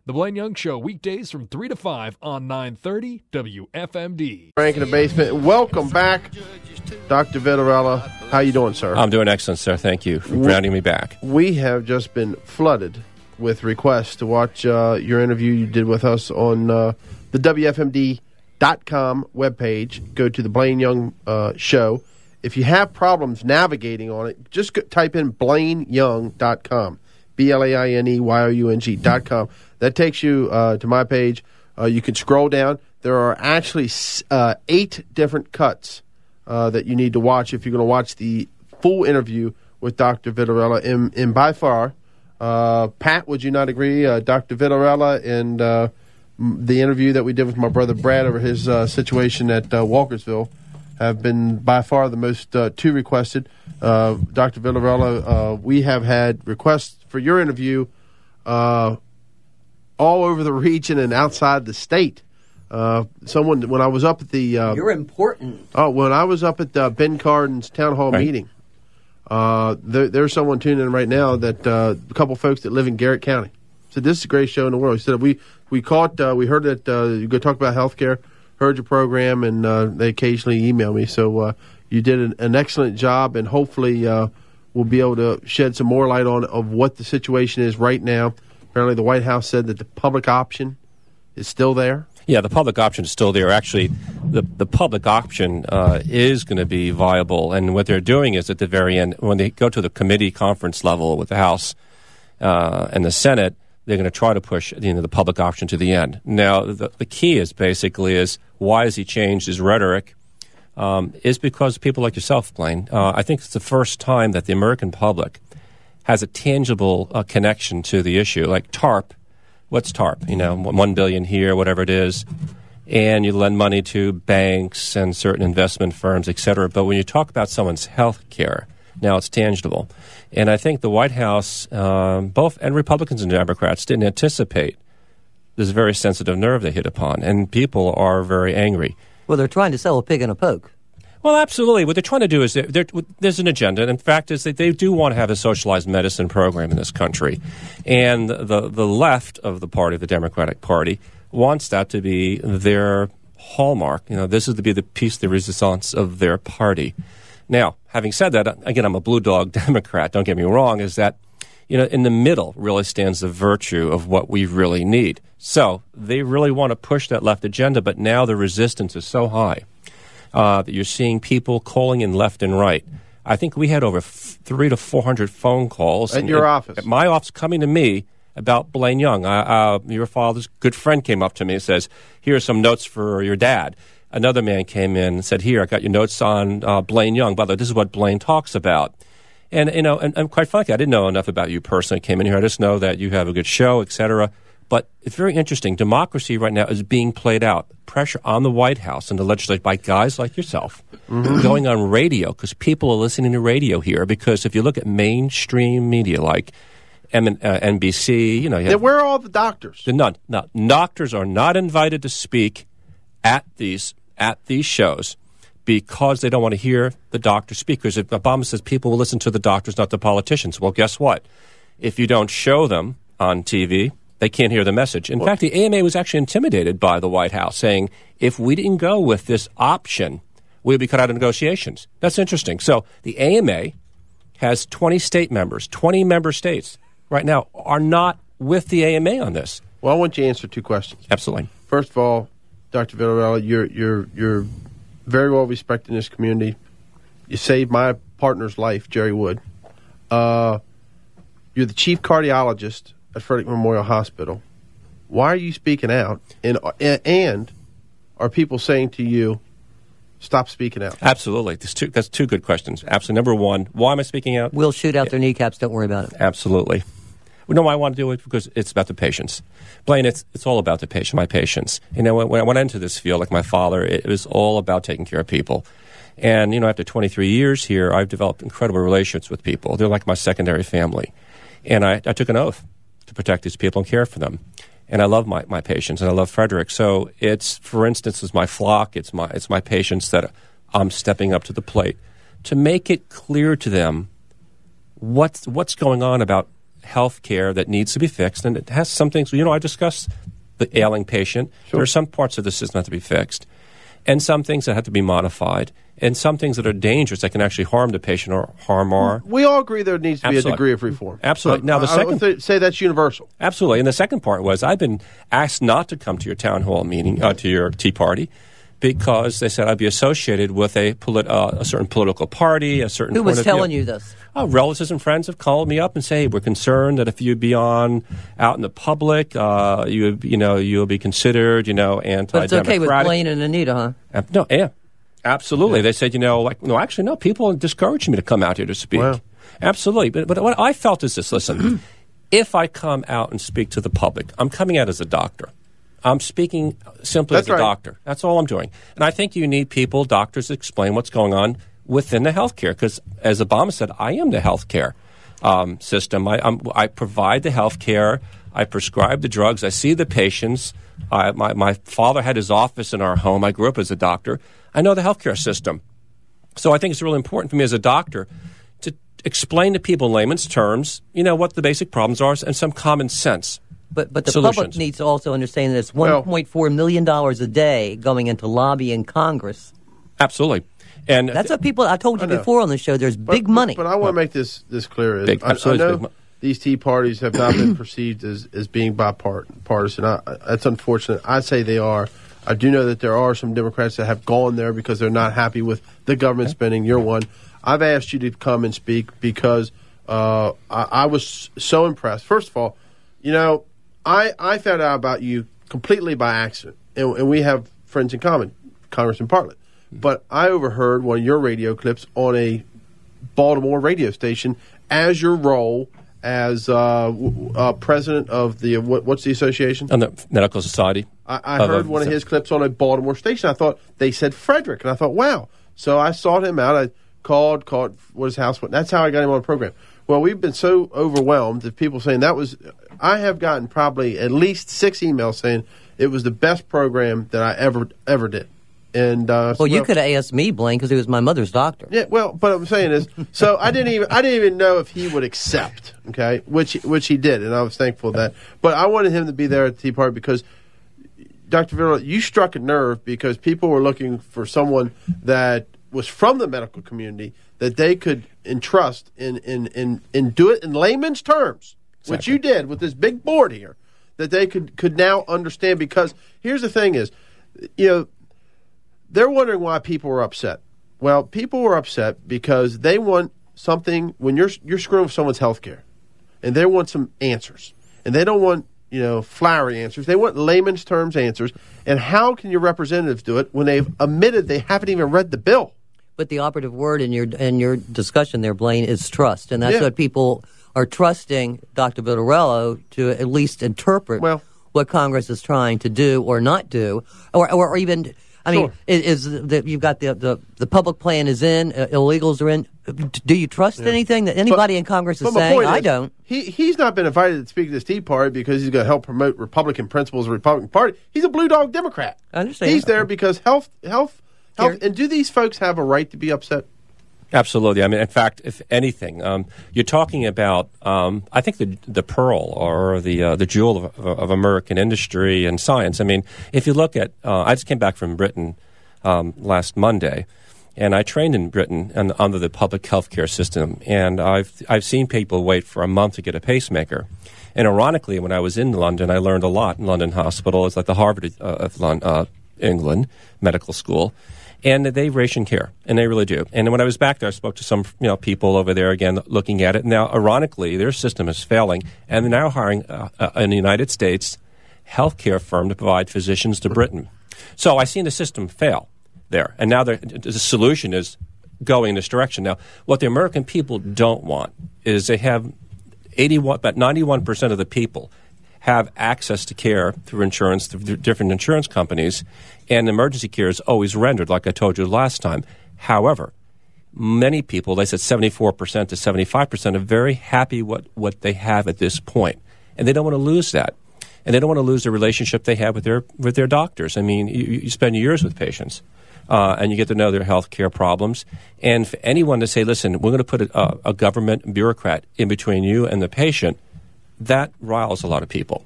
The Blaine Young Show, weekdays from 3 to 5 on 930 WFMD. Frank in the basement. Welcome back, Dr. Vitarello. How you doing, sir? I'm doing excellent, sir. Thank you for grounding me back. We have just been flooded with requests to watch your interview you did with us on the WFMD.com webpage. Go to the Blaine Young Show. If you have problems navigating on it, just type in BlaineYoung.com, BlaineYoung.com. That takes you to my page. You can scroll down. There are actually 8 different cuts that you need to watch if you're going to watch the full interview with Dr. Vitarello. And by far, Pat, would you not agree, Dr. Vitarello and the interview that we did with my brother Brad over his situation at Walkersville have been by far the most 2 requested. Dr. Vitarello, we have had requests for your interview all over the region and outside the state. When I was up at the... You're important. Oh, when I was up at Ben Cardin's town hall meeting, there's someone tuning in right now that a couple folks that live in Garrett County said, this is the greatest show in the world. He said, we heard that you go talk about healthcare, heard your program, and they occasionally email me. So you did an excellent job, and hopefully we'll be able to shed some more light on of what the situation is right now. Apparently the White House said that the public option is still there. Yeah, the public option is still there. Actually, the public option is going to be viable, and what they're doing is at the very end, when they go to the committee conference level with the House and the Senate, they're going to try to push the public option to the end. Now, the key is why has he changed his rhetoric? Is because people like yourself, Blaine. I think it's the first time that the American public has a tangible connection to the issue. Like TARP, what's TARP? $1 billion here, whatever it is, and you lend money to banks and certain investment firms, et cetera. But when you talk about someone's health care, now it's tangible. And I think the White House, both and Republicans and Democrats, didn't anticipate this very sensitive nerve they hit upon, and people are very angry. Well, they're trying to sell a pig in a poke. Well, absolutely. What they're trying to do is there's an agenda. And in fact, is that they do want to have a socialized medicine program in this country. And the left of the party, the Democratic Party, wants that to be their hallmark. This is to be the piece de resistance of their party. Now, having said that, again, I'm a blue dog Democrat, don't get me wrong, is that, in the middle really stands the virtue of what we really need. So they really want to push that left agenda, but now the resistance is so high that you're seeing people calling in left and right. I think we had over 300 to 400 phone calls. At your office? At my office, coming to me about Blaine Young. Your father's good friend came up to me and says, here are some notes for your dad. Another man came in and said, here, I got your notes on Blaine Young. By the way, this is what Blaine talks about. And, and quite frankly, I didn't know enough about you personally. I came in here. I just know that you have a good show, et cetera. But it's very interesting. Democracy right now is being played out. Pressure on the White House and the legislature by guys like yourself going on radio, because people are listening to radio here. Because if you look at mainstream media like NBC, where are all the doctors? None. No, doctors are not invited to speak at these shows because they don't want to hear the doctor speak. Because if Obama says people will listen to the doctors, not the politicians, well, guess what? If you don't show them on TV, they can't hear the message. In fact, the AMA was actually intimidated by the White House, saying if we didn't go with this option, we'd be cut out of negotiations. That's interesting. So the AMA has 20 state members. 20 member states right now are not with the AMA on this. Well, I want you to answer 2 questions. Absolutely. First of all, Dr. Vitarello, you're very well respected in this community. You saved my partner's life, Jerry Wood. You're the chief cardiologist at Frederick Memorial Hospital. Why are you speaking out? And are people saying to you, stop speaking out? Absolutely. That's 2 good questions. Absolutely. Number 1, why am I speaking out? We'll shoot out their kneecaps. Don't worry about it. Absolutely. Well, no, I want to do it because it's about the patients. Blaine, it's all about the patient, my patients. When I went into this field, like my father, it was all about taking care of people. And, after 23 years here, I've developed incredible relationships with people. They're like my secondary family. And I took an oath to protect these people and care for them. And I love my patients, and I love Frederick. So it's, for instance, it's my flock, it's my patients that I'm stepping up to the plate to make it clear to them what's going on about health care that needs to be fixed, and it has some things. I discussed the ailing patient. Sure. There are some parts of the system that have to be fixed, and some things that have to be modified, and some things that are dangerous that can actually harm the patient or harm our. We all agree there needs to be a degree of reform. Absolutely. Now, I would say that's universal. Absolutely. And the second part was I've been asked not to come to your town hall meeting, to your Tea Party, because they said I'd be associated with a certain political party, a certain. Who was telling you this? Relatives and friends have called me up and say, hey, we're concerned that if you'd be out in the public, you'll be considered, anti-democratic. But it's okay with Blaine and Anita, huh? No, yeah. Absolutely. Yeah. They said, no, people discouraged me to come out here to speak. Wow. Absolutely. But what I felt is this, listen, if I come out and speak to the public, I'm coming out as a doctor. I'm speaking simply as a doctor. That's all I'm doing. And I think you need doctors to explain what's going on within the healthcare, because as Obama said, I am the healthcare system. I provide the healthcare. I prescribe the drugs. I see the patients. My father had his office in our home. I grew up as a doctor. I know the healthcare system. So I think it's really important for me as a doctor to explain to people in layman's terms, what the basic problems are and some common sense. But the solutions. public needs to also understand that it's $1.4 million a day going into lobbying Congress. Absolutely. And that's what people, I told you before on the show, there's big money. But I want to make this clear. Absolutely. I know these Tea Parties have not been perceived as being bipartisan. That's unfortunate. I say they are. I do know that there are some Democrats that have gone there because they're not happy with the government spending. You're one. I've asked you to come and speak because I was so impressed. First of all, I found out about you completely by accident, and we have friends in common, Congressman Bartlett. But I overheard one of your radio clips on a Baltimore radio station as your role as president of the what's the association? On the Medical Society. I heard one of his clips on a Baltimore station. I thought they said Frederick, and I thought, wow. So I sought him out. I called what his house was. That's how I got him on the program. Well, we've been so overwhelmed of people saying that was. I have gotten probably at least 6 emails saying it was the best program that I ever did. And you could have asked me, Blaine, because he was my mother's doctor. Yeah, well, but what I'm saying is, so I didn't even know if he would accept, okay, which he did, and I was thankful for that. But I wanted him to be there at the Tea Party because, Dr. Virtarello, you struck a nerve because people were looking for someone that was from the medical community that they could entrust in do it in layman's terms, exactly. Which you did with this big board here, that they could now understand. Because here's the thing is, they're wondering why people were upset. Well, people were upset because they want something when you're screwing with someone's health care, and they want some answers. And they don't want, flowery answers. They want layman's terms answers. And how can your representatives do it when they've admitted they haven't even read the bill? But the operative word in your discussion there, Blaine, is trust. And that's what people are trusting Dr. Vitarello to at least interpret what Congress is trying to do or not do, or even... I mean, is that you've got the public plan is in, illegals are in. Do you trust anything that anybody in Congress is saying? I don't. He's not been invited to speak to this Tea Party because he's going to help promote Republican principles of the Republican Party. He's a blue dog Democrat. I understand. He's there because health. And do these folks have a right to be upset? Absolutely. I mean, in fact, if anything, you're talking about, I think the pearl or the jewel of American industry and science. I mean, if you look at, I just came back from Britain last Monday, and I trained in Britain under the public health care system, and I've seen people wait for a month to get a pacemaker. And ironically, when I was in London, I learned a lot in London Hospital. It's like the Harvard of England Medical School. And they ration care, and they really do. And when I was back there, I spoke to some people over there again looking at it. Now, ironically, their system is failing, and they're now hiring in the United States healthcare firm to provide physicians to Britain. So I've seen the system fail there, and now the solution is going in this direction. Now, what the American people don't want is they have about 91% of the people have access to care through insurance, through different insurance companies, and emergency care is always rendered, like I told you last time. However, many people, they said 74% to 75%, are very happy what they have at this point, and they don't want to lose that. And they don't want to lose the relationship they have with their doctors. I mean, you spend years with patients, and you get to know their health care problems. And for anyone to say, listen, we're going to put a government bureaucrat in between you and the patient, that riles a lot of people.